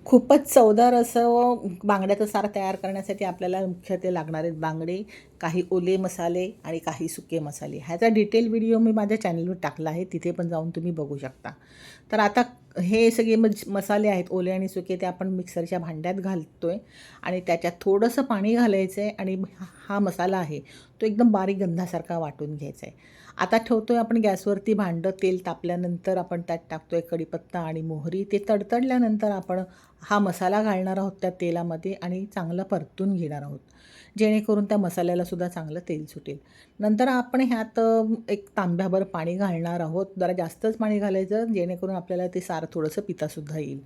खूपच चवदार असं बांगड्याचं सार तयार करण्यासाठी आपल्याला मुख्यत्वे लागणारे बांगडे, काही ओले मसाले आणि काही सुके मसाले. ह्याचा डिटेल व्हिडिओ मी माझ्या चॅनलवर टाकला आहे. तिथे पण जाऊन तुम्ही बघू शकता. तर आता हे सगळे मसाले आहेत ओले आणि सुके ते आपण मिक्सरच्या भांड्यात घालतोय आणि त्याच्यात थोडंसं पाणी घालायचं आहे आणि हा मसाला आहे तो एकदम बारीक गंधासारखा वाटून घ्यायचा आहे. आता ठेवतोय आपण गॅसवरती भांडं. तेल तापल्यानंतर आपण त्यात टाकतोय कढीपत्ता आणि मोहरी. ते तडतडल्यानंतर आपण हा मसाला घालणार आहोत त्या तेलामध्ये आणि चांगलं परतून घेणार आहोत, जेणेकरून त्या मसाल्यालासुद्धा चांगलं तेल सुटेल. नंतर आपण ह्यात एक तांब्याभर पाणी घालणार आहोत. जरा जास्तच पाणी घालायचं, जेणेकरून आपल्याला ते सार थोडंसं पितासुद्धा येईल.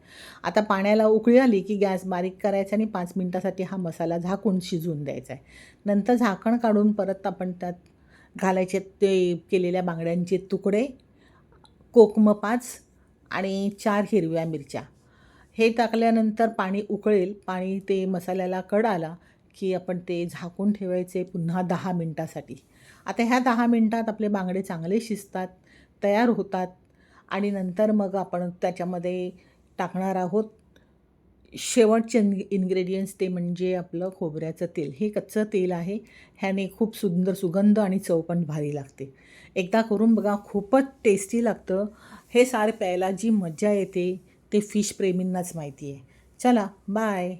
आता पाण्याला उकळी आली की गॅस बारीक करायचा आणि 5 मिनिटासाठी हा मसाला झाकून शिजवून द्यायचा आहे. नंतर झाकण काढून परत आपण त्यात घालायचे ते केलेल्या बांगड्यांचे तुकडे, कोकम 5 आणि 4 हिरव्या मिरच्या. हे टाकल्यानंतर पाणी उकळेल. पाणी ते मसाल्याला कड आला, की आपण ते झाकून ठेवायचे पुन्हा 10 मिनिटासाठी. आता ह्या 10 मिनिटात आपले बांगडे चांगले शिजतात, तयार होतात आणि नंतर मग आपण त्याच्यामध्ये टाकणार आहोत शेवटचे इन्ग्रेडियंट्स ते म्हणजे आपलं खोबऱ्याचं तेल. हे कच्चं तेल आहे. ह्याने खूप सुंदर सुगंध आणि चव पण भारी लागते. एकदा करून बघा, खूपच टेस्टी लागतं. हे सार प्यायला जी मज्जा येते ते फिश प्रेमींनाच माहिती आहे. चला बाय.